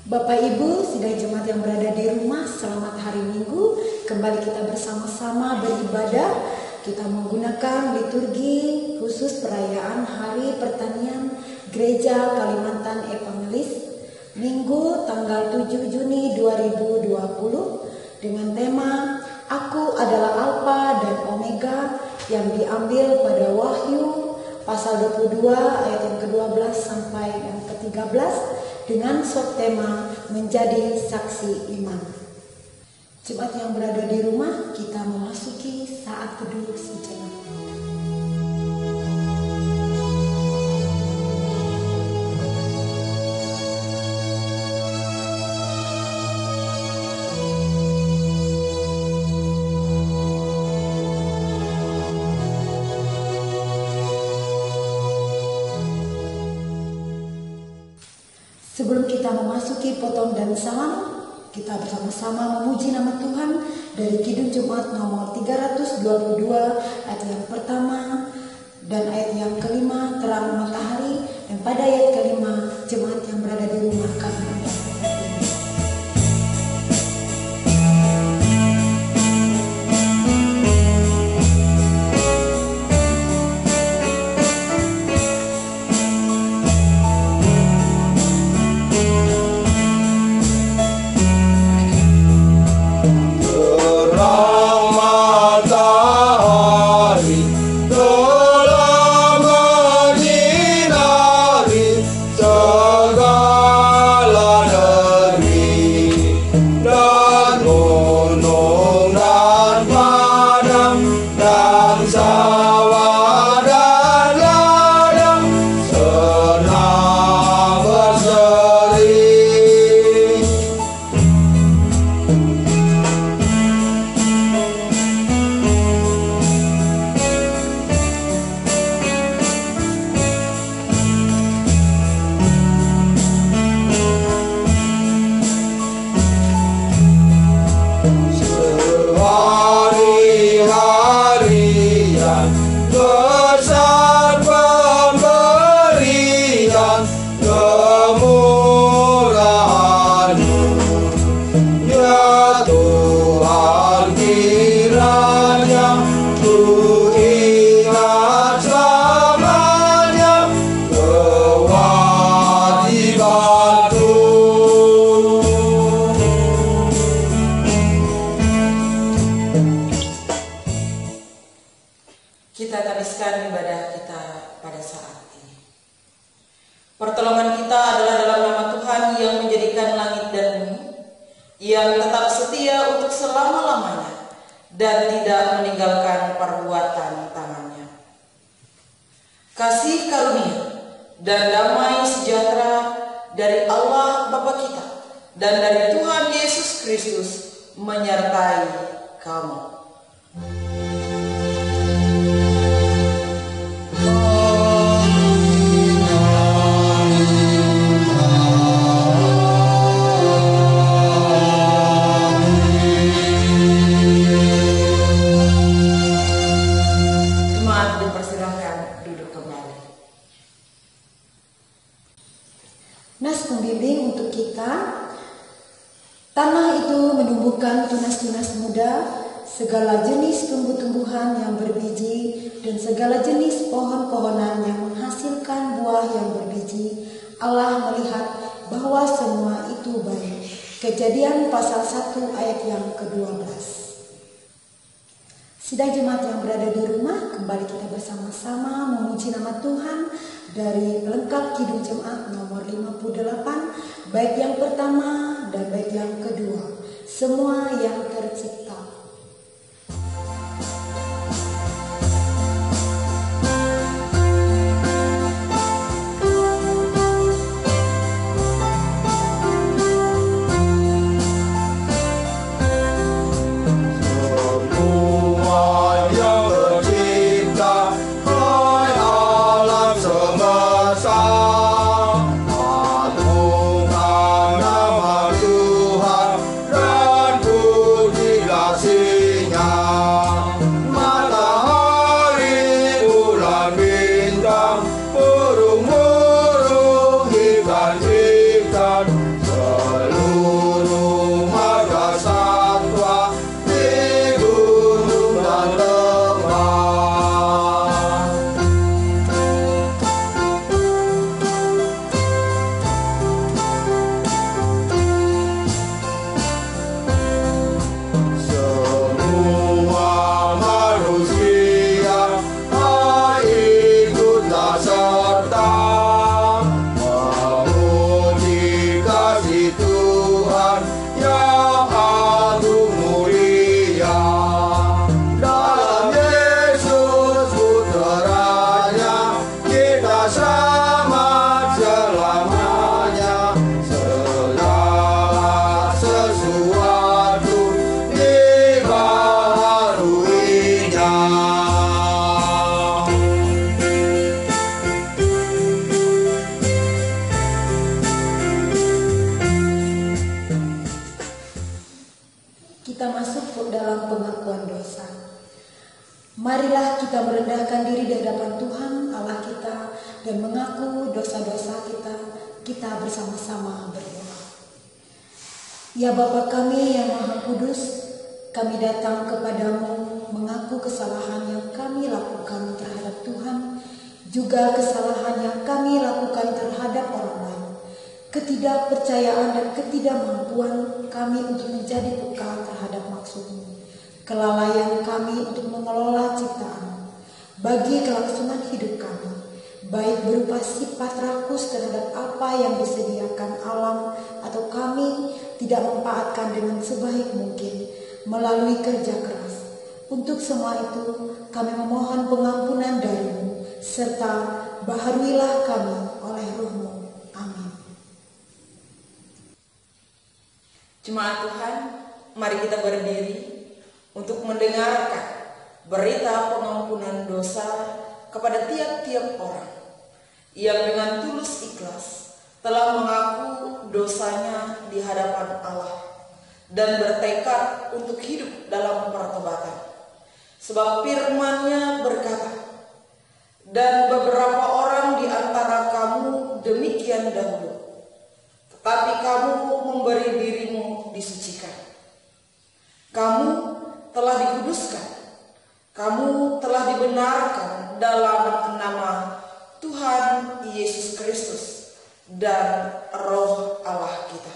Bapak Ibu, sidang jemaat yang berada di rumah, selamat hari Minggu. Kembali kita bersama-sama beribadah. Kita menggunakan liturgi khusus perayaan Hari Pertanian Gereja Kalimantan Evangelis Minggu tanggal 7 Juni 2020 dengan tema Aku adalah Alfa dan Omega yang diambil pada Wahyu pasal 22 ayat yang ke-12 sampai yang ke-13 dengan subtema menjadi saksi iman. Jemaat yang berada di rumah, kita memasuki saat teduh sejenak. Sebelum kita memasuki potong dan salam, kita bersama-sama memuji nama Tuhan dari Kidung Jemaat nomor 322 ayat yang pertama dan ayat yang kelima terang matahari, dan pada ayat kelima jemaat yang berada di rumah kami. Kita habiskan ibadah kita pada saat ini. Pertolongan kita adalah dalam nama Tuhan yang menjadikan langit dan bumi, yang tetap setia untuk selama-lamanya dan tidak meninggalkan perbuatan tangannya. Kasih karunia dan damai sejahtera dari Allah Bapa kita dan dari Tuhan Yesus Kristus menyertai kamu. Nas pembimbing untuk kita. Tanah itu menumbuhkan tunas-tunas muda, segala jenis tumbuh-tumbuhan yang berbiji, dan segala jenis pohon-pohonan yang menghasilkan buah yang berbiji. Allah melihat bahwa semua itu baik. Kejadian pasal 1 ayat yang ke-12. Sidang jemaat yang berada di rumah, kembali kita bersama-sama memuji nama Tuhan dari pelengkap Kidung Jemaat nomor 58, bait yang pertama dan bait yang kedua, semua yang tercipta. Tuhan dan pujilah masuk dalam pengakuan dosa. Marilah kita merendahkan diri di hadapan Tuhan Allah kita dan mengaku dosa-dosa kita. Kita bersama-sama berdoa. Ya Bapa kami yang Maha Kudus, kami datang kepadamu mengaku kesalahan yang kami lakukan terhadap Tuhan, juga kesalahan yang kami lakukan terhadap orang lain. Ketidakpercayaan dan ketidakmampuan kami untuk menjadi peka terhadap maksud-Mu. Kelalaian kami untuk mengelola ciptaan bagi kelangsungan hidup kami, baik berupa sifat rakus terhadap apa yang disediakan alam, atau kami tidak memanfaatkan dengan sebaik mungkin melalui kerja keras. Untuk semua itu kami memohon pengampunan dari-Mu, serta baharuilah kami oleh Roh-Mu. Amin. Jemaat Tuhan, mari kita berdiri untuk mendengarkan berita pengampunan dosa kepada tiap-tiap orang yang dengan tulus ikhlas telah mengaku dosanya di hadapan Allah dan bertekad untuk hidup dalam pertobatan. Sebab firman-Nya berkata, "Dan beberapa orang di antara kamu demikian dahulu, tetapi kamu memberi dirimu disucikan. Kamu telah dikuduskan, kamu telah dibenarkan dalam nama Tuhan Yesus Kristus dan Roh Allah kita."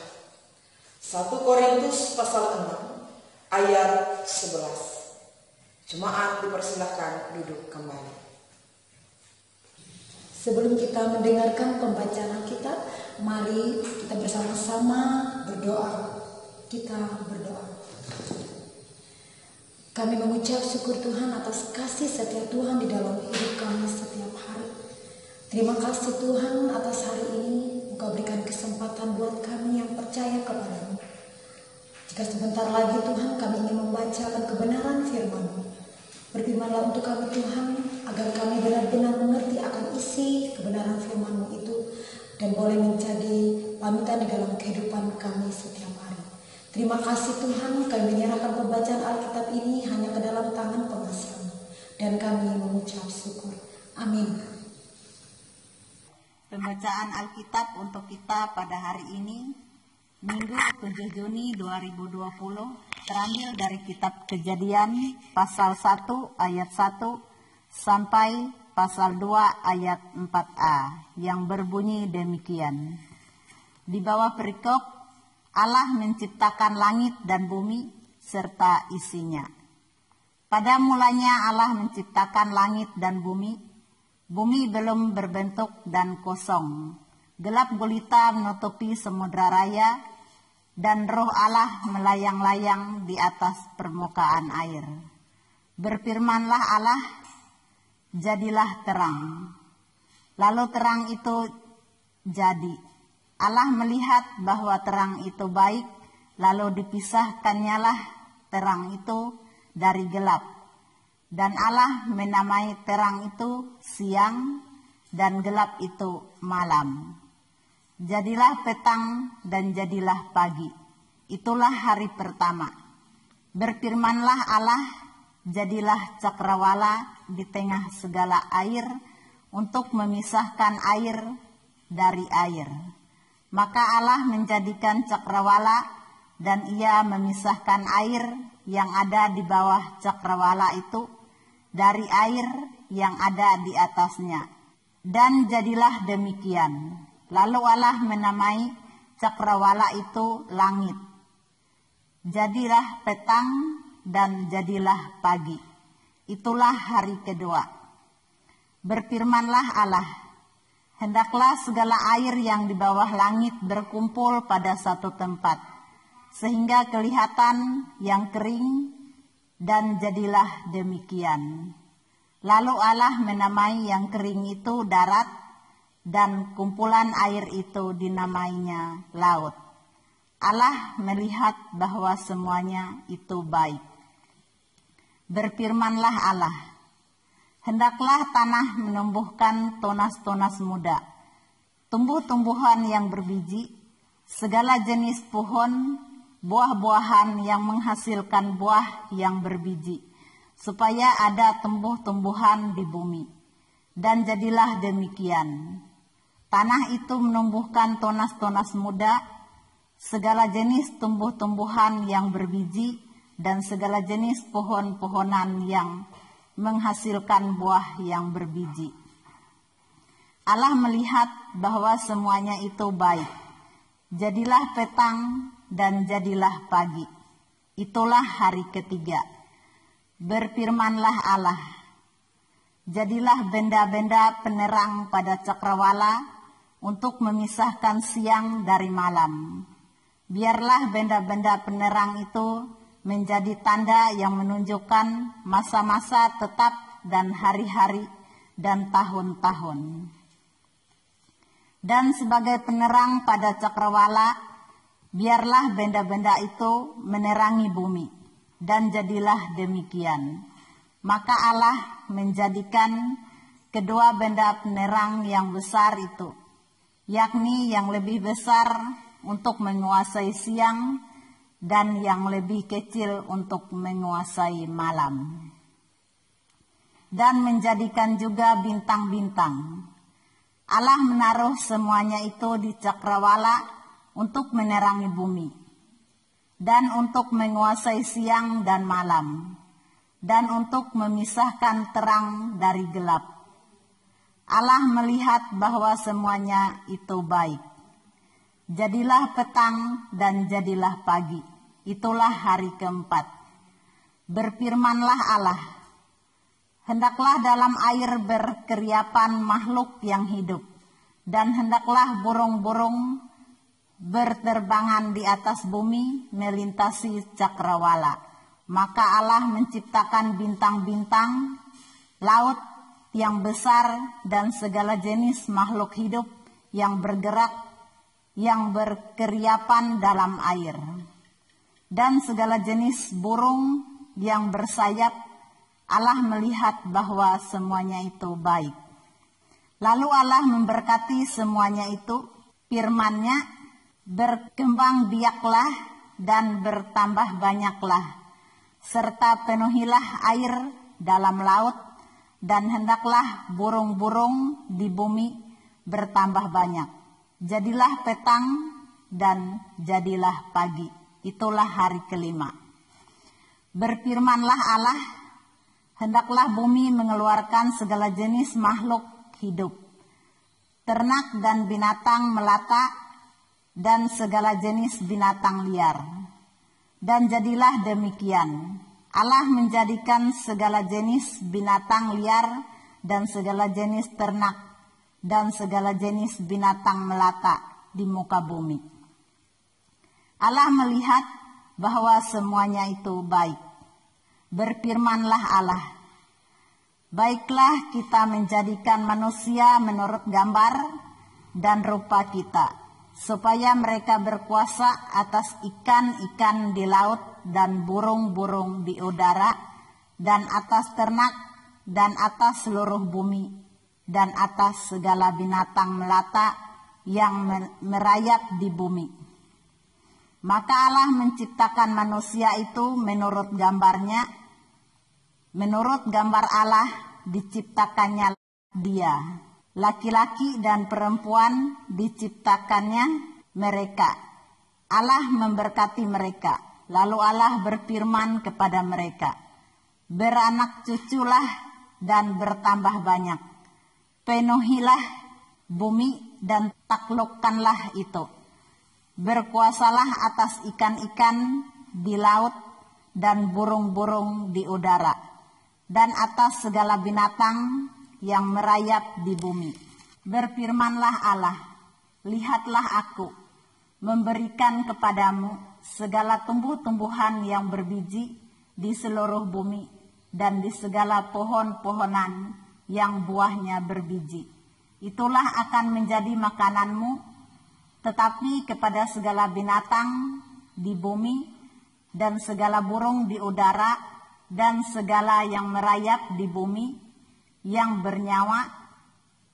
1 Korintus pasal 6 ayat 11. Jemaat dipersilahkan duduk kembali. Sebelum kita mendengarkan pembacaan Alkitab, mari kita bersama-sama berdoa. Kita berdoa. Kami mengucap syukur Tuhan atas kasih setia Tuhan di dalam hidup kami setiap hari. Terima kasih Tuhan atas hari ini Engkau berikan kesempatan buat kami yang percaya kepada-Mu. Jika sebentar lagi Tuhan kami ingin membacakan kebenaran firman-Mu, berfirmanlah untuk kami Tuhan, agar kami benar-benar mengerti akan isi kebenaran firman-Mu itu dan boleh menjadi panutan di dalam kehidupan kami setiap hari. Terima kasih Tuhan, kami menyerahkan pembacaan Alkitab ini hanya ke dalam tangan pengasih-Mu dan kami mengucap syukur. Amin. Pembacaan Alkitab untuk kita pada hari ini, Minggu 7 Juni 2020, terambil dari kitab Kejadian pasal 1 ayat 1 sampai pasal 2 ayat 4a yang berbunyi demikian. Di bawah perikop, Allah menciptakan langit dan bumi serta isinya. Pada mulanya Allah menciptakan langit dan bumi. Bumi belum berbentuk dan kosong. Gelap gulita menutupi samudra raya dan Roh Allah melayang-layang di atas permukaan air. Berfirmanlah Allah, jadilah terang. Lalu terang itu jadi. Allah melihat bahwa terang itu baik, lalu dipisahkannyalah terang itu dari gelap. Dan Allah menamai terang itu siang dan gelap itu malam. Jadilah petang dan jadilah pagi. Itulah hari pertama. Berfirmanlah Allah, jadilah cakrawala di tengah segala air untuk memisahkan air dari air. Maka Allah menjadikan cakrawala dan Ia memisahkan air yang ada di bawah cakrawala itu dari air yang ada di atasnya. Dan jadilah demikian. Lalu Allah menamai cakrawala itu langit. Jadilah petang dan jadilah pagi. Itulah hari kedua. Berfirmanlah Allah, hendaklah segala air yang di bawah langit berkumpul pada satu tempat, sehingga kelihatan yang kering, dan jadilah demikian. Lalu Allah menamai yang kering itu darat, dan kumpulan air itu dinamainya laut. Allah melihat bahwa semuanya itu baik. Berfirmanlah Allah, hendaklah tanah menumbuhkan tunas-tunas muda, tumbuh-tumbuhan yang berbiji, segala jenis pohon, buah-buahan yang menghasilkan buah yang berbiji, supaya ada tumbuh-tumbuhan di bumi. Dan jadilah demikian. Tanah itu menumbuhkan tunas-tunas muda, segala jenis tumbuh-tumbuhan yang berbiji, dan segala jenis pohon-pohonan yang menghasilkan buah yang berbiji. Allah melihat bahwa semuanya itu baik. Jadilah petang dan jadilah pagi. Itulah hari ketiga. Berfirmanlah Allah, jadilah benda-benda penerang pada cakrawala untuk memisahkan siang dari malam. Biarlah benda-benda penerang itu menjadi tanda yang menunjukkan masa-masa tetap dan hari-hari dan tahun-tahun. Dan sebagai penerang pada cakrawala, biarlah benda-benda itu menerangi bumi. Dan jadilah demikian. Maka Allah menjadikan kedua benda penerang yang besar itu, yakni yang lebih besar untuk menguasai siang dan yang lebih kecil untuk menguasai malam. Dan menjadikan juga bintang-bintang. Allah menaruh semuanya itu di cakrawala untuk menerangi bumi, dan untuk menguasai siang dan malam, dan untuk memisahkan terang dari gelap. Allah melihat bahwa semuanya itu baik. Jadilah petang dan jadilah pagi. Itulah hari keempat. Berfirmanlah Allah, hendaklah dalam air berkeriapan makhluk yang hidup, dan hendaklah burung-burung berterbangan di atas bumi melintasi cakrawala. Maka Allah menciptakan bintang-bintang, laut yang besar, dan segala jenis makhluk hidup yang bergerak, yang berkeriapan dalam air, dan segala jenis burung yang bersayap. Allah melihat bahwa semuanya itu baik. Lalu Allah memberkati semuanya itu, firman-Nya, berkembang biaklah dan bertambah banyaklah, serta penuhilah air dalam laut, dan hendaklah burung-burung di bumi bertambah banyak. Jadilah petang dan jadilah pagi. Itulah hari kelima. Berfirmanlah Allah, hendaklah bumi mengeluarkan segala jenis makhluk hidup, ternak dan binatang melata, dan segala jenis binatang liar. Dan jadilah demikian. Allah menjadikan segala jenis binatang liar dan segala jenis ternak dan segala jenis binatang melata di muka bumi. Allah melihat bahwa semuanya itu baik. Berfirmanlah Allah, baiklah kita menjadikan manusia menurut gambar dan rupa kita, supaya mereka berkuasa atas ikan-ikan di laut dan burung-burung di udara, dan atas ternak, dan atas seluruh bumi, dan atas segala binatang melata yang merayap di bumi. Maka Allah menciptakan manusia itu menurut gambarnya, menurut gambar Allah diciptakannya dia. Laki-laki dan perempuan diciptakannya mereka. Allah memberkati mereka. Lalu Allah berfirman kepada mereka, beranak cuculah dan bertambah banyak. Penuhilah bumi dan taklukkanlah itu. Berkuasalah atas ikan-ikan di laut dan burung-burung di udara, dan atas segala binatang yang merayap di bumi. Berfirmanlah Allah, lihatlah aku memberikan kepadamu segala tumbuh-tumbuhan yang berbiji di seluruh bumi, dan di segala pohon-pohonan yang buahnya berbiji. Itulah akan menjadi makananmu, tetapi kepada segala binatang di bumi, dan segala burung di udara, dan segala yang merayap di bumi, yang bernyawa,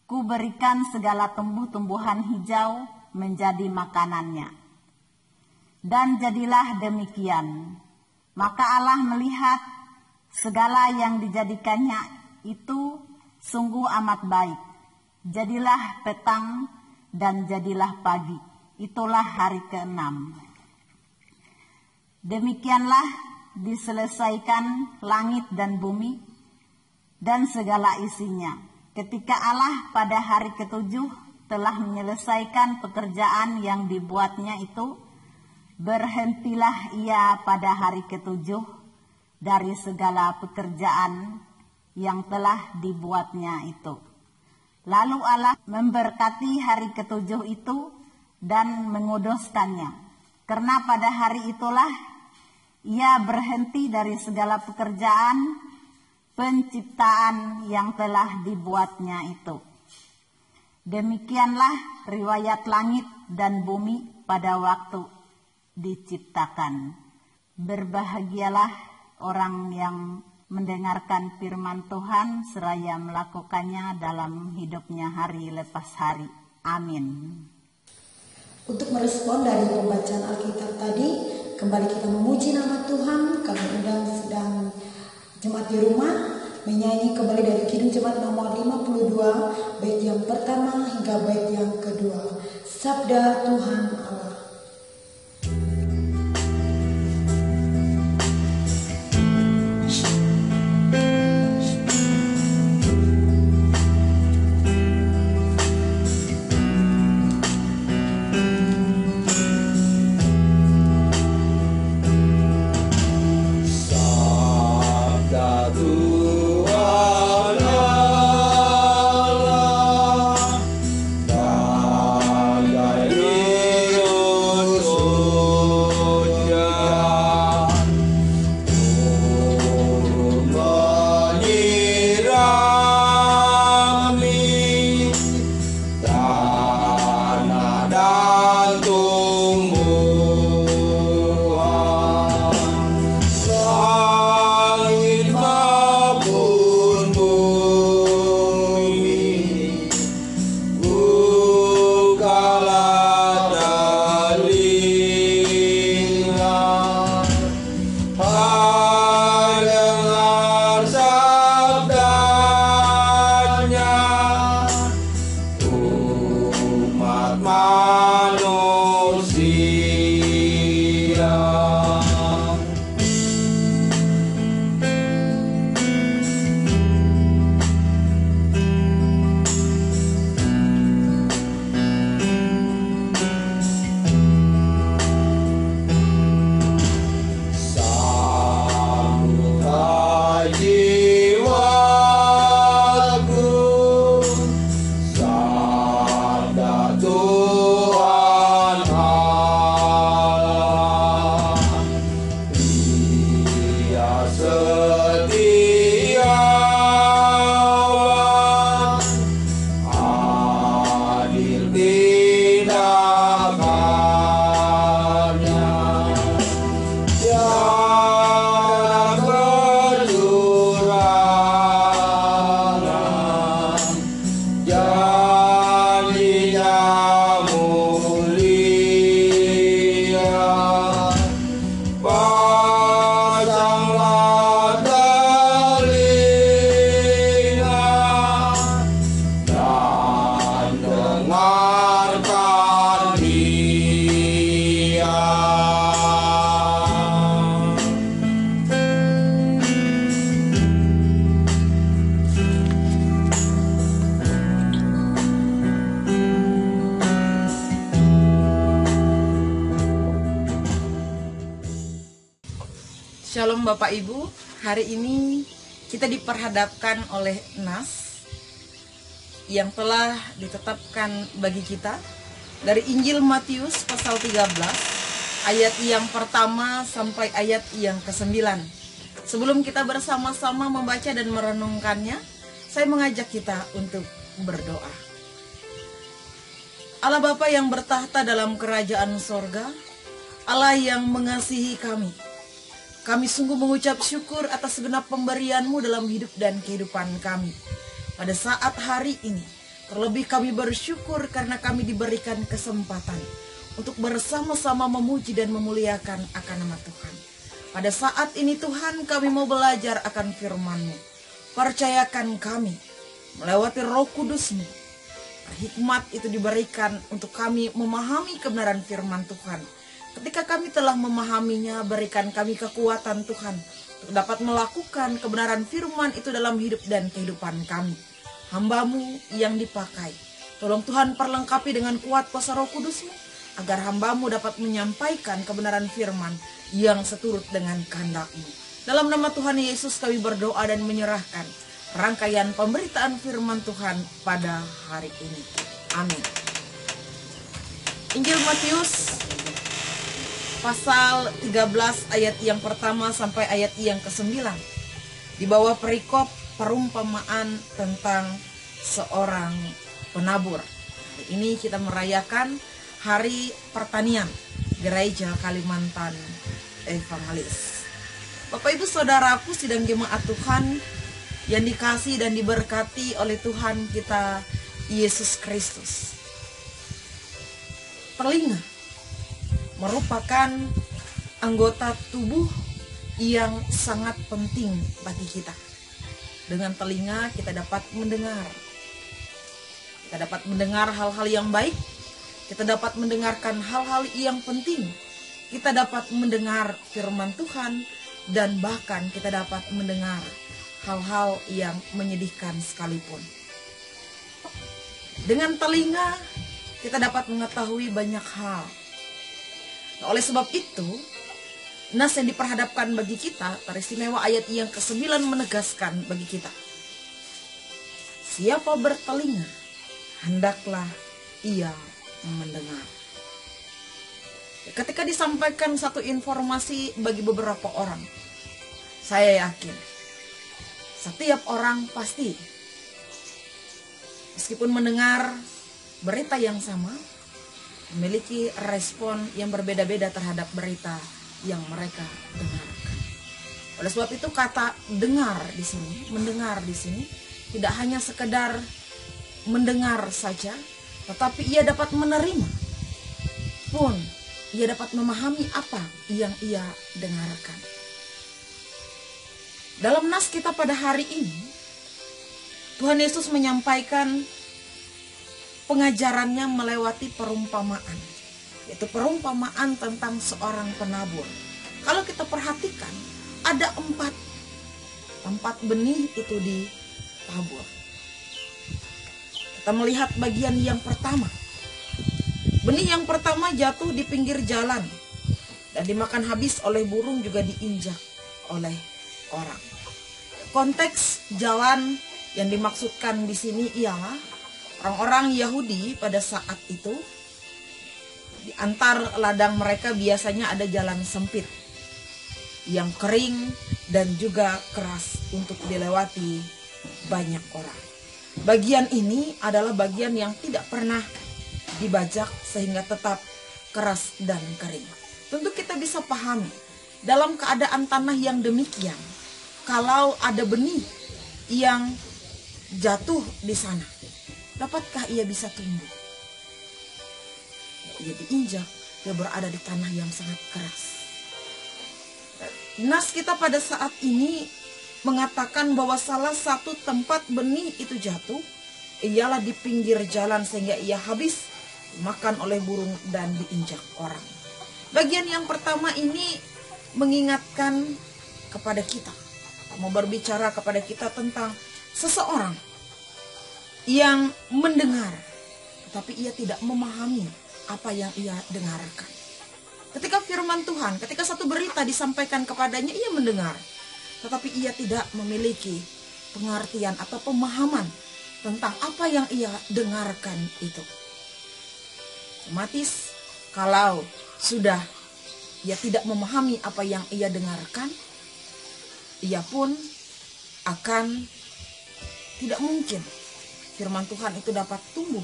kuberikan segala tumbuh-tumbuhan hijau menjadi makanannya. Dan jadilah demikian. Maka Allah melihat segala yang dijadikannya itu sungguh amat baik. Jadilah petang dan jadilah pagi. Itulah hari ke-6. Demikianlah diselesaikan langit dan bumi dan segala isinya. Ketika Allah pada hari ke-7 telah menyelesaikan pekerjaan yang dibuatnya itu, berhentilah ia pada hari ke-7 dari segala pekerjaan yang telah dibuatnya itu. Lalu Allah memberkati hari ke-7 itu dan menguduskannya. Karena pada hari itulah ia berhenti dari segala pekerjaan penciptaan yang telah dibuatnya itu. Demikianlah riwayat langit dan bumi pada waktu diciptakan. Berbahagialah orang yang mendengarkan firman Tuhan seraya melakukannya dalam hidupnya hari lepas hari. Amin. Untuk merespon dari pembacaan Alkitab tadi, kembali kita memuji nama Tuhan. Kami undang sedang jemaat di rumah menyanyi kembali dari Kidung Jemaat nomor 52, bait yang pertama hingga bait yang kedua. Sabda Tuhan Allah. Shalom Bapak Ibu, hari ini kita diperhadapkan oleh nas yang telah ditetapkan bagi kita dari Injil Matius pasal 13 ayat yang pertama sampai ayat yang ke-9. Sebelum kita bersama-sama membaca dan merenungkannya, saya mengajak kita untuk berdoa. Allah Bapa yang bertahta dalam kerajaan sorga, Allah yang mengasihi kami, kami sungguh mengucap syukur atas segenap pemberian-Mu dalam hidup dan kehidupan kami. Pada saat hari ini, terlebih kami bersyukur karena kami diberikan kesempatan untuk bersama-sama memuji dan memuliakan akan nama Tuhan. Pada saat ini Tuhan, kami mau belajar akan firman-Mu. Percayakan kami melewati Roh Kudus-Mu. Hikmat itu diberikan untuk kami memahami kebenaran firman Tuhan. Ketika kami telah memahaminya, berikan kami kekuatan Tuhan untuk dapat melakukan kebenaran firman itu dalam hidup dan kehidupan kami. Hamba-Mu yang dipakai, tolong Tuhan perlengkapi dengan kuat kuasa Roh Kudus-Mu, agar hamba-Mu dapat menyampaikan kebenaran firman yang seturut dengan kehendak-Mu. Dalam nama Tuhan Yesus kami berdoa dan menyerahkan rangkaian pemberitaan firman Tuhan pada hari ini. Amin. Injil Matius pasal 13 ayat yang pertama sampai ayat yang ke-9. Di bawah perikop perumpamaan tentang seorang penabur. Hari ini kita merayakan Hari Pertanian Gereja Kalimantan Evangelis. Bapak Ibu Saudaraku, sidang jemaat Tuhan yang dikasihi dan diberkati oleh Tuhan kita Yesus Kristus. Telinga merupakan anggota tubuh yang sangat penting bagi kita. Dengan telinga kita dapat mendengar. Kita dapat mendengar hal-hal yang baik. Kita dapat mendengarkan hal-hal yang penting. Kita dapat mendengar firman Tuhan. Dan bahkan kita dapat mendengar hal-hal yang menyedihkan sekalipun. Dengan telinga kita dapat mengetahui banyak hal. Nah, oleh sebab itu, nas yang diperhadapkan bagi kita, teristimewa ayat yang ke-9 menegaskan bagi kita. Siapa bertelinga, hendaklah ia mendengar. Ketika disampaikan satu informasi bagi beberapa orang, saya yakin setiap orang pasti, meskipun mendengar berita yang sama, memiliki respon yang berbeda-beda terhadap berita yang mereka dengarkan. Oleh sebab itu kata dengar di sini, mendengar di sini tidak hanya sekedar mendengar saja, tetapi ia dapat menerima pun ia dapat memahami apa yang ia dengarkan. Dalam nas kita pada hari ini, Tuhan Yesus menyampaikan pengajarannya melewati perumpamaan, yaitu perumpamaan tentang seorang penabur. Kalau kita perhatikan, ada 4 benih itu ditabur. Kita melihat bagian yang pertama. Benih yang pertama jatuh di pinggir jalan dan dimakan habis oleh burung, juga diinjak oleh orang. Konteks jalan yang dimaksudkan di sini ialah orang-orang Yahudi pada saat itu. Di antar ladang mereka biasanya ada jalan sempit yang kering dan juga keras untuk dilewati banyak orang. Bagian ini adalah bagian yang tidak pernah dibajak sehingga tetap keras dan kering. Tentu kita bisa pahami dalam keadaan tanah yang demikian, kalau ada benih yang jatuh di sana, dapatkah ia bisa tumbuh? Ia diinjak, ia berada di tanah yang sangat keras. Nas kita pada saat ini mengatakan bahwa salah satu tempat benih itu jatuh ialah di pinggir jalan sehingga ia habis dimakan oleh burung dan diinjak orang. Bagian yang pertama ini mengingatkan kepada kita, mau berbicara kepada kita tentang seseorang yang mendengar, tetapi ia tidak memahami apa yang ia dengarkan. Ketika firman Tuhan, ketika satu berita disampaikan kepadanya, ia mendengar, tetapi ia tidak memiliki pengertian atau pemahaman tentang apa yang ia dengarkan itu. Otomatis kalau sudah ia tidak memahami apa yang ia dengarkan, ia pun akan tidak mungkin firman Tuhan itu dapat tumbuh,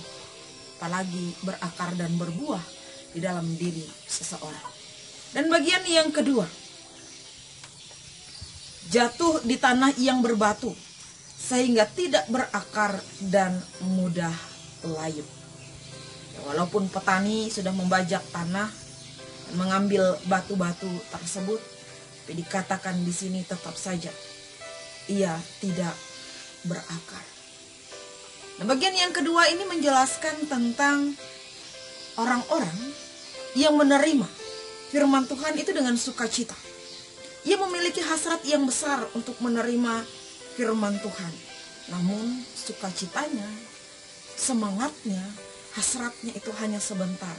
apalagi berakar dan berbuah di dalam diri seseorang. Dan bagian yang kedua, jatuh di tanah yang berbatu sehingga tidak berakar dan mudah layu. Walaupun petani sudah membajak tanah, mengambil batu-batu tersebut, tapi dikatakan di sini tetap saja ia tidak berakar. Nah, bagian yang kedua ini menjelaskan tentang orang-orang yang menerima firman Tuhan itu dengan sukacita. Ia memiliki hasrat yang besar untuk menerima firman Tuhan. Namun sukacitanya, semangatnya, hasratnya itu hanya sebentar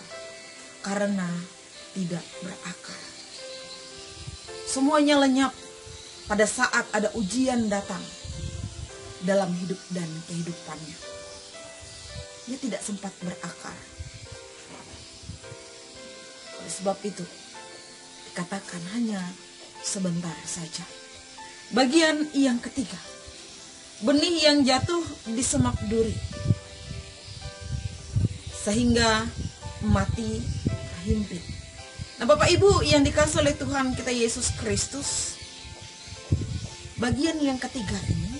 karena tidak berakar. Semuanya lenyap pada saat ada ujian datang dalam hidup dan kehidupannya. Dia tidak sempat berakar. Oleh sebab itu, dikatakan hanya sebentar saja. Bagian yang ketiga, benih yang jatuh di semak duri, sehingga mati terhimpit. Nah, Bapak Ibu yang dikasihi oleh Tuhan kita Yesus Kristus, bagian yang ketiga ini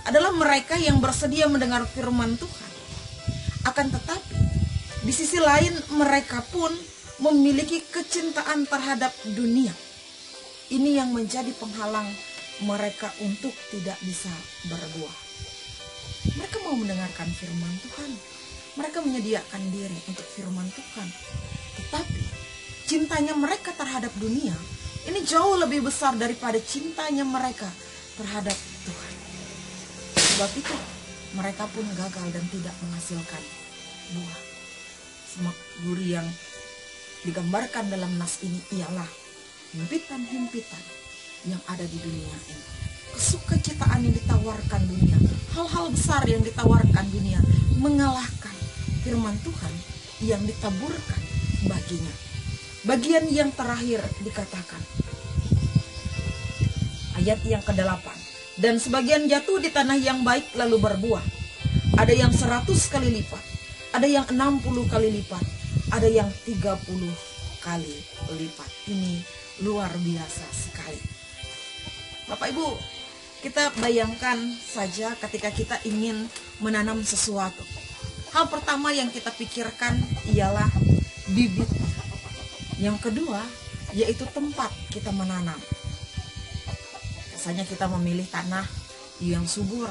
adalah mereka yang bersedia mendengar firman Tuhan. Akan tetapi, di sisi lain mereka pun memiliki kecintaan terhadap dunia. Ini yang menjadi penghalang mereka untuk tidak bisa berbuah. Mereka mau mendengarkan firman Tuhan. Mereka menyediakan diri untuk firman Tuhan. Tetapi cintanya mereka terhadap dunia ini jauh lebih besar daripada cintanya mereka terhadap Tuhan. Sebab itu mereka pun gagal dan tidak menghasilkan buah. Semak duri yang digambarkan dalam nas ini ialah himpitan-himpitan yang ada di dunia ini. Kesukacitaan yang ditawarkan dunia, hal-hal besar yang ditawarkan dunia mengalahkan firman Tuhan yang ditaburkan baginya. Bagian yang terakhir dikatakan, ayat yang ke-8, dan sebagian jatuh di tanah yang baik lalu berbuah. Ada yang 100 kali lipat, ada yang 60 kali lipat, ada yang 30 kali lipat. Ini luar biasa sekali. Bapak Ibu, kita bayangkan saja ketika kita ingin menanam sesuatu. Hal pertama yang kita pikirkan ialah bibit. Yang kedua, yaitu tempat kita menanam. Biasanya kita memilih tanah yang subur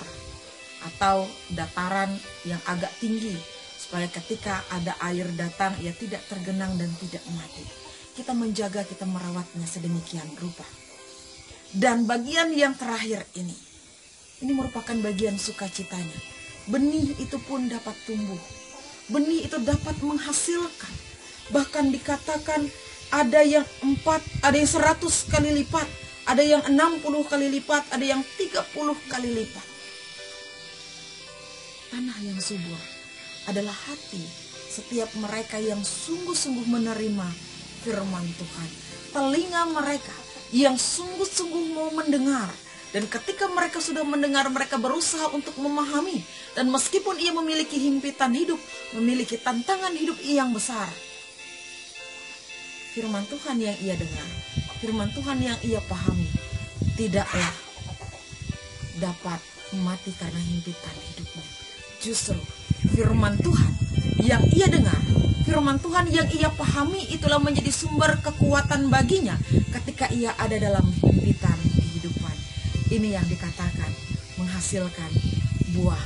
atau dataran yang agak tinggi, supaya ketika ada air datang, ia tidak tergenang dan tidak mati. Kita menjaga, kita merawatnya sedemikian rupa. Dan bagian yang terakhir ini merupakan bagian sukacitanya. Benih itu pun dapat tumbuh. Benih itu dapat menghasilkan. Bahkan dikatakan ada yang 100 kali lipat, ada yang 60 kali lipat, ada yang 30 kali lipat. Tanah yang subur adalah hati setiap mereka yang sungguh-sungguh menerima firman Tuhan. Telinga mereka yang sungguh-sungguh mau mendengar. Dan ketika mereka sudah mendengar, mereka berusaha untuk memahami. Dan meskipun ia memiliki himpitan hidup, memiliki tantangan hidup yang besar, firman Tuhan yang ia dengar, firman Tuhan yang ia pahami, tidaklah dapat mati karena himpitan hidupnya. Justru firman Tuhan yang ia dengar, firman Tuhan yang ia pahami, itulah menjadi sumber kekuatan baginya ketika ia ada dalam himpitan kehidupan. Ini yang dikatakan menghasilkan buah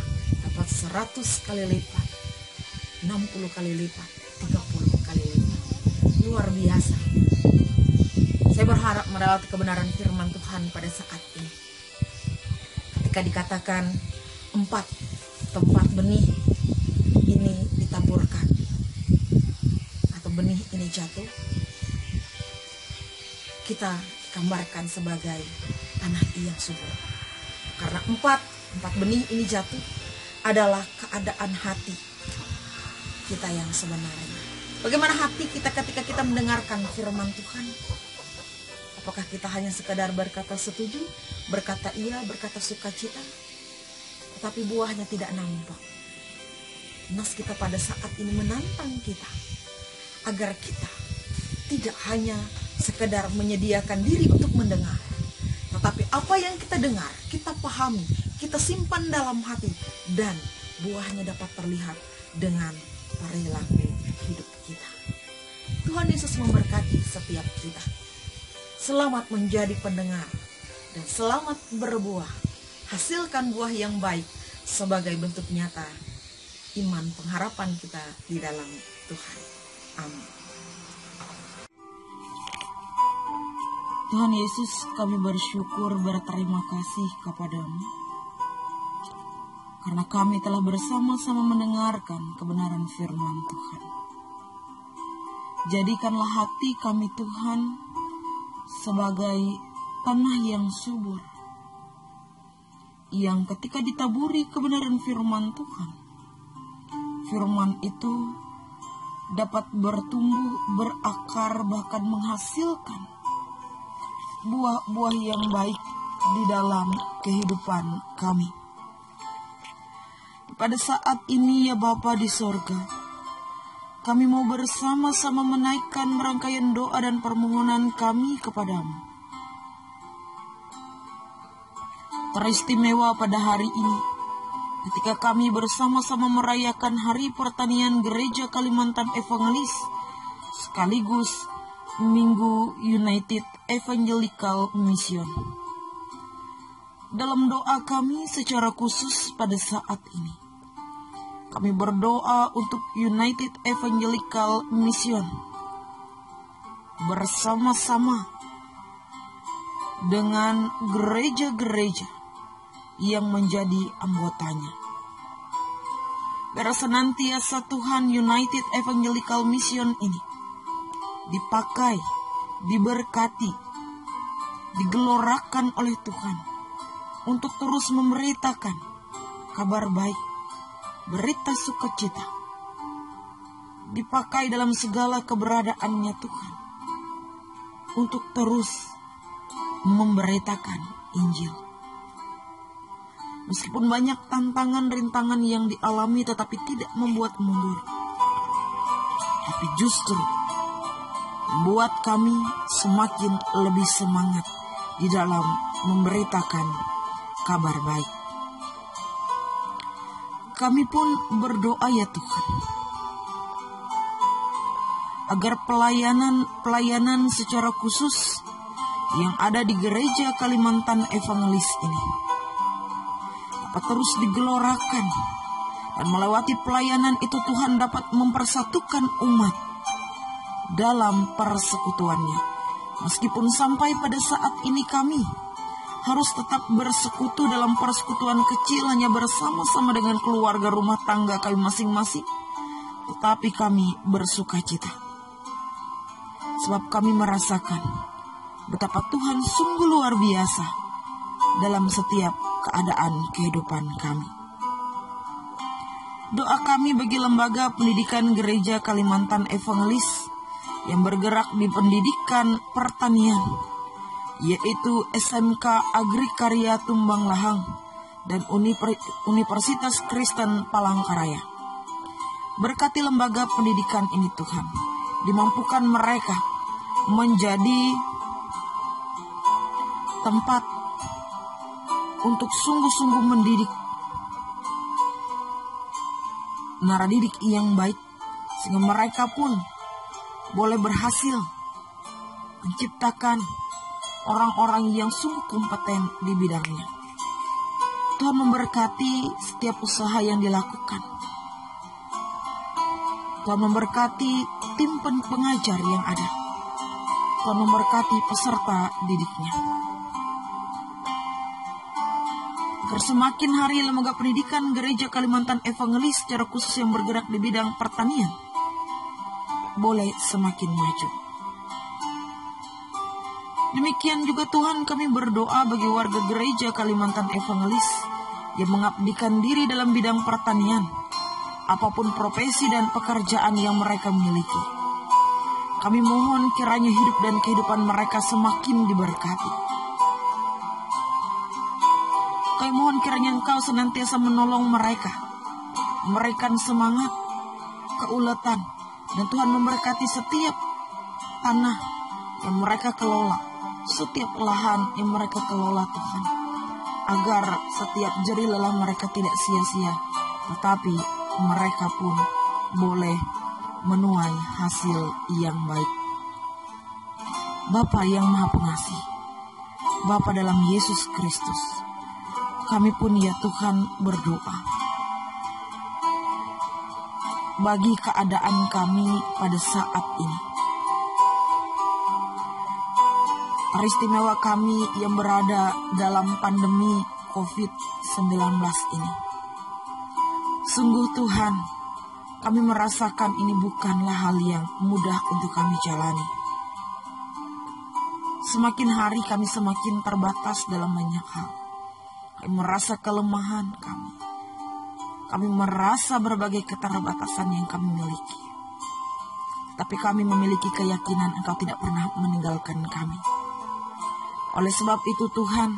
dapat 100 kali lipat, 60 kali lipat, 30 kali lipat. Luar biasa. Saya berharap melewati kebenaran firman Tuhan pada saat ini. Ketika dikatakan 4 tempat benih ini ditaburkan atau benih ini jatuh, kita gambarkan sebagai tanah yang subur. Karena 4 benih ini jatuh adalah keadaan hati kita yang sebenarnya. Bagaimana hati kita ketika kita mendengarkan firman Tuhan? Apakah kita hanya sekadar berkata setuju, berkata iya, berkata sukacita, tetapi buahnya tidak nampak? Nas kita pada saat ini menantang kita agar kita tidak hanya sekedar menyediakan diri untuk mendengar, tetapi apa yang kita dengar, kita pahami, kita simpan dalam hati, dan buahnya dapat terlihat dengan perilaku Tuhan Yesus memberkati setiap kita. Selamat menjadi pendengar dan selamat berbuah. Hasilkan buah yang baik sebagai bentuk nyata iman pengharapan kita di dalam Tuhan. Amin. Tuhan Yesus, kami bersyukur berterima kasih kepadamu karena kami telah bersama-sama mendengarkan kebenaran firman Tuhan. Jadikanlah hati kami Tuhan sebagai tanah yang subur, yang ketika ditaburi kebenaran firman Tuhan, firman itu dapat bertumbuh, berakar, bahkan menghasilkan buah-buah yang baik di dalam kehidupan kami. Pada saat ini ya Bapa di sorga, kami mau bersama-sama menaikkan rangkaian doa dan permohonan kami kepadamu. Teristimewa pada hari ini, ketika kami bersama-sama merayakan Hari Pertanian Gereja Kalimantan Evangelis, sekaligus Minggu United Evangelical Mission. Dalam doa kami secara khusus pada saat ini, kami berdoa untuk United Evangelical Mission bersama-sama dengan gereja-gereja yang menjadi anggotanya. Biar senantiasa Tuhan United Evangelical Mission ini dipakai, diberkati, digelorakan oleh Tuhan untuk terus memberitakan kabar baik, berita sukacita, dipakai dalam segala keberadaannya Tuhan untuk terus memberitakan Injil. Meskipun banyak tantangan-rintangan yang dialami tetapi tidak membuat mundur, tapi justru membuat kami semakin lebih semangat di dalam memberitakan kabar baik. Kami pun berdoa ya Tuhan, agar pelayanan secara khusus yang ada di Gereja Kalimantan Evangelis ini dapat terus digelorakan, dan melewati pelayanan itu Tuhan dapat mempersatukan umat dalam persekutuannya. Meskipun sampai pada saat ini kami harus tetap bersekutu dalam persekutuan kecil, hanya bersama-sama dengan keluarga rumah tangga kami masing-masing, tetapi kami bersuka cita, sebab kami merasakan betapa Tuhan sungguh luar biasa dalam setiap keadaan kehidupan kami. Doa kami bagi lembaga pendidikan Gereja Kalimantan Evangelis yang bergerak di pendidikan pertanian, yaitu SMK Agrikarya Tumbang Lahang dan Universitas Kristen Palangkaraya. Berkati lembaga pendidikan ini Tuhan, dimampukan mereka menjadi tempat untuk sungguh-sungguh mendidik nara didik yang baik, sehingga mereka pun boleh berhasil menciptakan orang-orang yang sungguh kompeten di bidangnya. Tuhan memberkati setiap usaha yang dilakukan. Tuhan memberkati tim pengajar yang ada. Tuhan memberkati peserta didiknya. Agar semakin hari lembaga pendidikan Gereja Kalimantan Evangelis secara khusus yang bergerak di bidang pertanian boleh semakin maju. Demikian juga Tuhan, kami berdoa bagi warga Gereja Kalimantan Evangelis yang mengabdikan diri dalam bidang pertanian, apapun profesi dan pekerjaan yang mereka miliki. Kami mohon kiranya hidup dan kehidupan mereka semakin diberkati. Kami mohon kiranya Engkau senantiasa menolong mereka, memberikan semangat, keuletan, dan Tuhan memberkati setiap tanah yang mereka kelola, setiap lahan yang mereka kelola Tuhan, agar setiap jerih lelah mereka tidak sia-sia, tetapi mereka pun boleh menuai hasil yang baik. Bapa yang Maha Pengasih, Bapa dalam Yesus Kristus, kami pun ya Tuhan berdoa bagi keadaan kami pada saat ini. Teristimewa kami yang berada dalam pandemi COVID-19 ini. Sungguh Tuhan, kami merasakan ini bukanlah hal yang mudah untuk kami jalani. Semakin hari kami semakin terbatas dalam banyak hal. Kami merasa kelemahan kami. Kami merasa berbagai keterbatasan yang kami miliki. Tapi kami memiliki keyakinan Engkau tidak pernah meninggalkan kami. Oleh sebab itu Tuhan,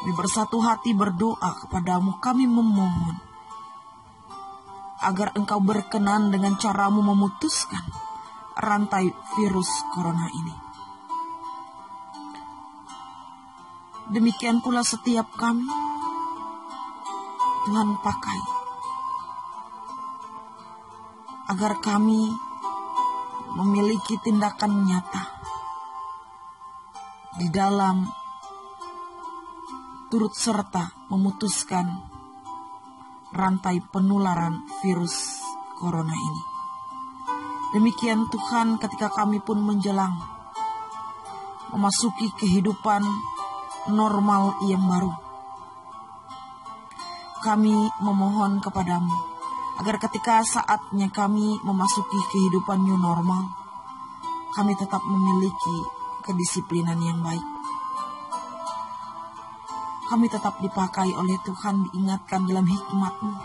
kami bersatu hati berdoa kepadamu, kami memohon agar Engkau berkenan dengan caramu memutuskan rantai virus corona ini. Demikian pula setiap kami, Tuhan pakai agar kami memiliki tindakan nyata di dalam turut serta memutuskan rantai penularan virus corona ini. Demikian Tuhan, ketika kami pun menjelang memasuki kehidupan normal yang baru, kami memohon kepadamu agar ketika saatnya kami memasuki kehidupan new normal, kami tetap memiliki kedisiplinan yang baik. Kami tetap dipakai oleh Tuhan, diingatkan dalam hikmat-Mu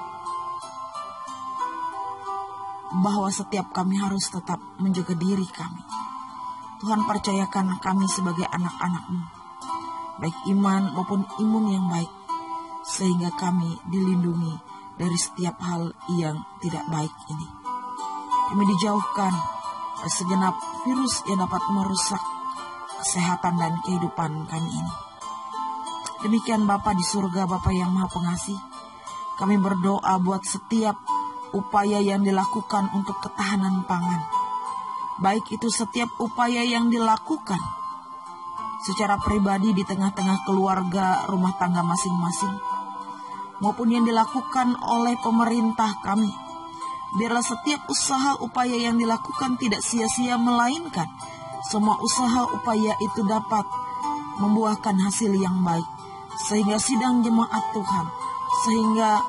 bahwa setiap kami harus tetap menjaga diri kami. Tuhan, percayakan kami sebagai anak-anak-Mu, baik iman maupun imun yang baik, sehingga kami dilindungi dari setiap hal yang tidak baik ini. Kami dijauhkan dari segenap virus yang dapat merusak kesehatan dan kehidupan kami ini. Demikian Bapa di surga, Bapa yang Maha Pengasih, kami berdoa buat setiap upaya yang dilakukan untuk ketahanan pangan. Baik itu setiap upaya yang dilakukan secara pribadi di tengah-tengah keluarga rumah tangga masing-masing, maupun yang dilakukan oleh pemerintah kami. Biarlah setiap usaha upaya yang dilakukan tidak sia-sia, melainkan semua usaha upaya itu dapat membuahkan hasil yang baik, sehingga sidang jemaat Tuhan, sehingga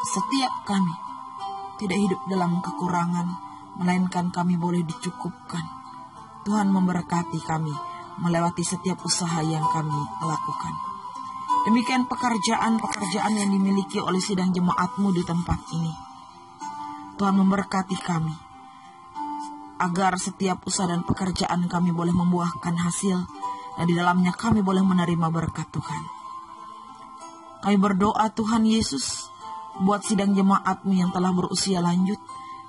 setiap kami tidak hidup dalam kekurangan, melainkan kami boleh dicukupkan. Tuhan memberkati kami melewati setiap usaha yang kami lakukan. Demikian pekerjaan-pekerjaan yang dimiliki oleh sidang jemaat-Mu di tempat ini. Tuhan memberkati kami, agar setiap usaha dan pekerjaan kami boleh membuahkan hasil, dan di dalamnya kami boleh menerima berkat Tuhan. Kami berdoa Tuhan Yesus, buat sidang jemaat-Mu yang telah berusia lanjut,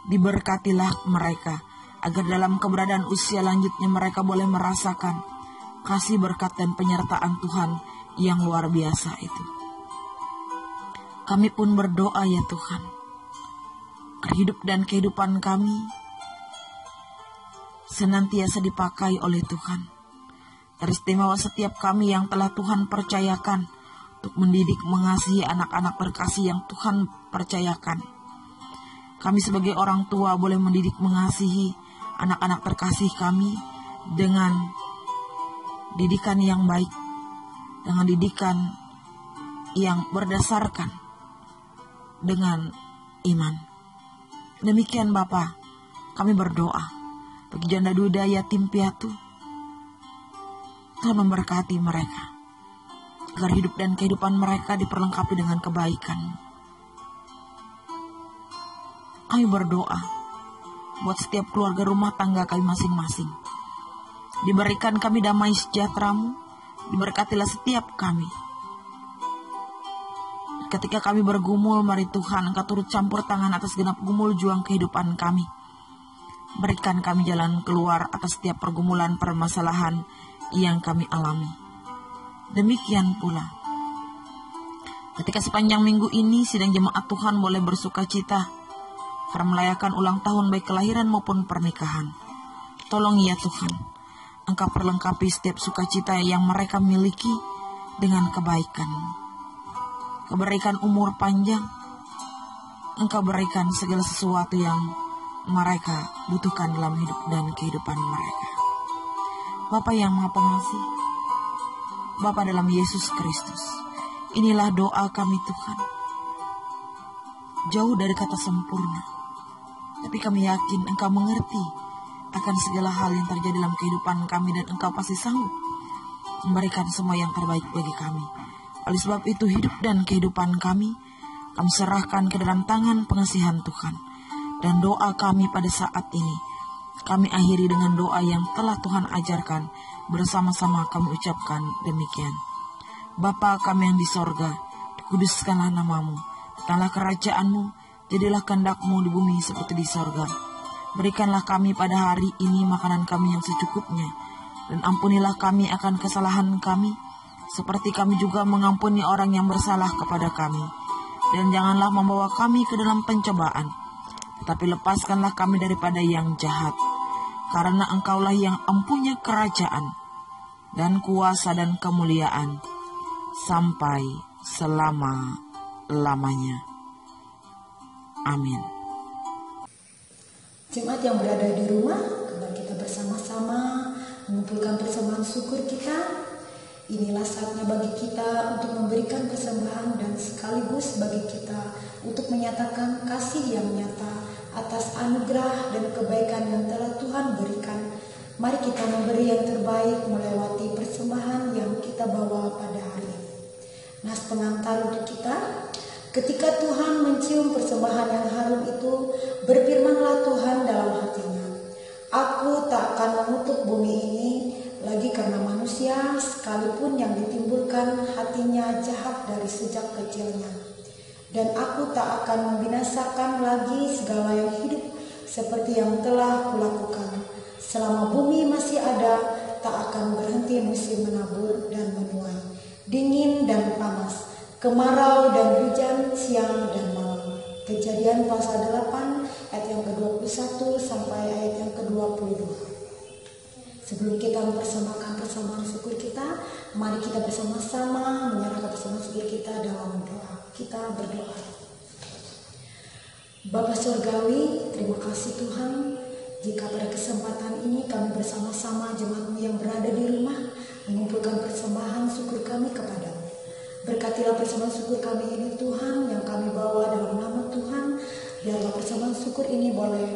diberkatilah mereka, agar dalam keberadaan usia lanjutnya mereka boleh merasakan kasih, berkat, dan penyertaan Tuhan yang luar biasa itu. Kami pun berdoa ya Tuhan, hidup dan kehidupan kami senantiasa dipakai oleh Tuhan. Teristimewa setiap kami yang telah Tuhan percayakan untuk mendidik, mengasihi anak-anak terkasih yang Tuhan percayakan. Kami sebagai orang tua boleh mendidik, mengasihi anak-anak terkasih kami dengan didikan yang baik, dengan didikan yang berdasarkan dengan iman. Demikian Bapa, kami berdoa bagi janda duda yatim piatu, Tuhan memberkati mereka, agar hidup dan kehidupan mereka diperlengkapi dengan kebaikan. Kami berdoa buat setiap keluarga rumah tangga kami masing-masing. Diberikan kami damai sejahtera-Mu, diberkatilah setiap kami. Ketika kami bergumul, mari Tuhan Engkau turut campur tangan atas genap gumul juang kehidupan kami. Berikan kami jalan keluar atas setiap pergumulan permasalahan yang kami alami. Demikian pula, ketika sepanjang minggu ini sidang jemaat Tuhan boleh bersuka cita karena merayakan ulang tahun baik kelahiran maupun pernikahan. Tolong ya Tuhan, Engkau perlengkapi setiap sukacita yang mereka miliki dengan kebaikan. Engkau berikan umur panjang, Engkau berikan segala sesuatu yang mereka butuhkan dalam hidup dan kehidupan mereka. Bapa yang Maha Pengasih, Bapa dalam Yesus Kristus, inilah doa kami Tuhan. Jauh dari kata sempurna, tapi kami yakin Engkau mengerti akan segala hal yang terjadi dalam kehidupan kami, dan Engkau pasti sanggup memberikan semua yang terbaik bagi kami. Oleh sebab itu hidup dan kehidupan kami serahkan ke dalam tangan pengasihan Tuhan. Dan doa kami pada saat ini kami akhiri dengan doa yang telah Tuhan ajarkan. Bersama-sama kami ucapkan demikian. Bapa kami yang di sorga, dikuduskanlah namamu, datanglah kerajaan-Mu, jadilah kehendak-Mu di bumi seperti di sorga. Berikanlah kami pada hari ini makanan kami yang secukupnya, dan ampunilah kami akan kesalahan kami, seperti kami juga mengampuni orang yang bersalah kepada kami. Dan janganlah membawa kami ke dalam pencobaan, tetapi lepaskanlah kami daripada yang jahat. Karena Engkaulah yang empunya kerajaan, dan kuasa dan kemuliaan, sampai selama-lamanya. Amin. Jemaat yang berada di rumah, kembali kita bersama-sama mengumpulkan persembahan syukur kita. Inilah saatnya bagi kita untuk memberikan persembahan dan sekaligus bagi kita untuk menyatakan kasih yang nyata atas anugerah dan kebaikan yang telah Tuhan berikan. Mari kita memberi yang terbaik melewati persembahan yang kita bawa pada hari ini. Nas pengantar untuk kita. Ketika Tuhan mencium persembahan yang harum itu, berfirmanlah Tuhan dalam hatinya, Aku tak akan mengutuk bumi ini lagi karena manusia, sekalipun yang ditimbulkan hatinya jahat dari sejak kecilnya. Dan aku tak akan membinasakan lagi segala yang hidup seperti yang telah kulakukan. Selama bumi masih ada, tak akan berhenti musim menabur dan menuai, dingin dan panas, kemarau dan hujan, siang dan malam. Kejadian pasal 8 ayat yang ke-21 sampai ayat yang ke-22. Sebelum kita mempersembahkan persembahan syukur kita, mari kita bersama-sama menyerahkan persembahan syukur kita dalam doa. Kita berdoa. Bapa Surgawi, terima kasih Tuhan, jika pada kesempatan ini kami bersama-sama jemaat-Mu yang berada di rumah mengumpulkan persembahan syukur kami kepadamu. Berkatilah persembahan syukur kami ini Tuhan, yang kami bawa dalam nama Tuhan. Biarlah persembahan syukur ini boleh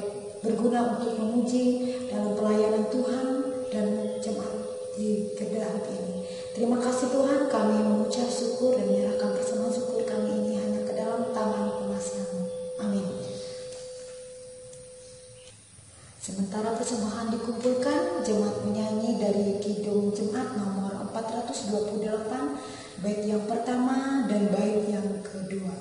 berguna untuk memuji dalam pelayanan Tuhan dan jemaat di Kedah ini. Terima kasih Tuhan, kami mengucap syukur dan menyerahkan persembahan syukur kami ini hanya ke dalam tangan pengasihan-Mu. Amin. Sementara persembahan dikumpulkan, jemaat menyanyi dari Kidung Jemaat nomor 428, bait yang pertama dan bait yang kedua.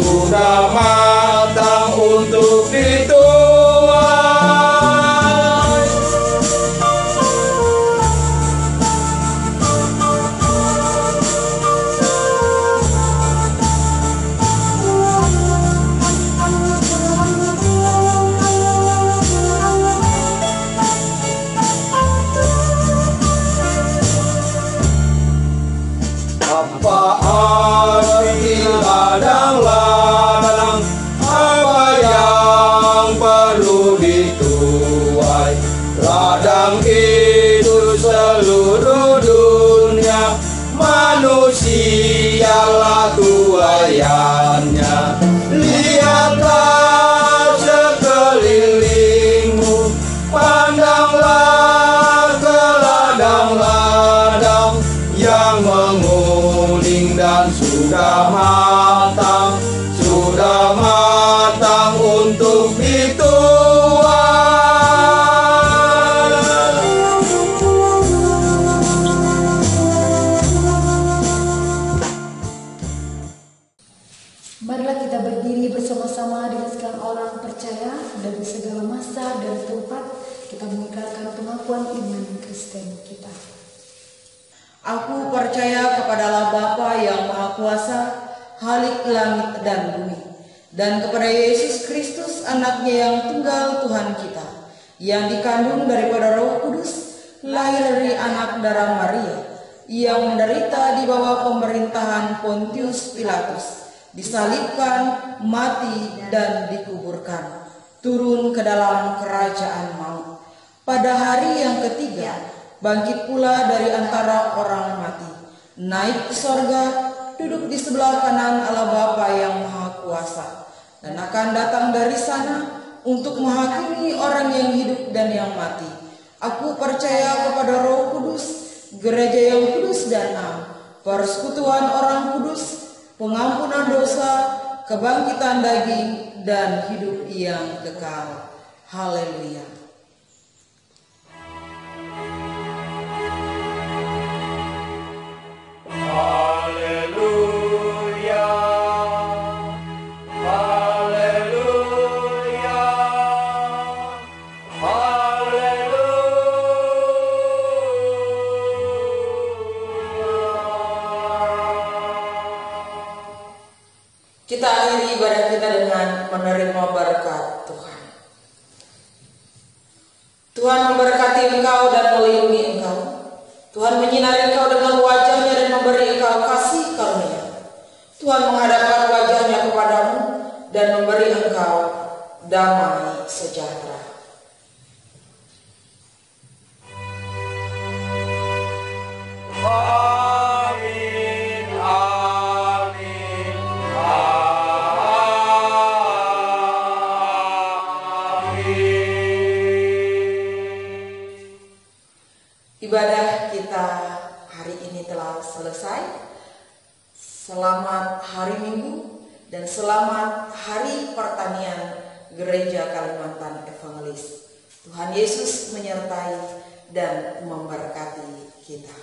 Sudah matang untuk dituai. Apa arti manusialah tuayannya. Lihatlah sekelilingmu, pandanglah ke ladang-ladang yang menguning dan sudah matang untuk dituai. Marilah kita berdiri bersama-sama dengan segala orang percaya dari segala masa dan tempat. Kita mengikrarkan pengakuan iman Kristen kita. Aku percaya kepada Allah Bapa yang Maha Kuasa, Khalik langit dan bumi, dan kepada Yesus Kristus, anaknya yang tunggal Tuhan kita, yang dikandung daripada Roh Kudus, lahir dari anak darah Maria, yang menderita di bawah pemerintahan Pontius Pilatus, disalibkan, mati, dan dikuburkan, turun ke dalam kerajaan maut. Pada hari yang ketiga, bangkit pula dari antara orang mati, naik ke sorga, duduk di sebelah kanan Allah Bapa yang Maha Kuasa, dan akan datang dari sana untuk menghakimi orang yang hidup dan yang mati. Aku percaya kepada Roh Kudus, gereja yang kudus dan am, persekutuan orang kudus, pengampunan dosa, kebangkitan daging, dan hidup yang kekal. Haleluya. Haleluya, haleluya, haleluya. Kita akhiri ibadah kita dengan menerima berkat Tuhan. Tuhan memberkati engkau dan melindungi engkau. Tuhan menyinari engkau dengan wajahnya dan memberi engkau kasih karunia. Tuhan menghadapkan wajahnya kepadamu dan memberi engkau damai sejahtera. Amin, amin, amin. Ibadah kita hari ini telah selesai. Selamat hari Minggu dan selamat hari pertanian Gereja Kalimantan Evangelis. Tuhan Yesus menyertai dan memberkati kita.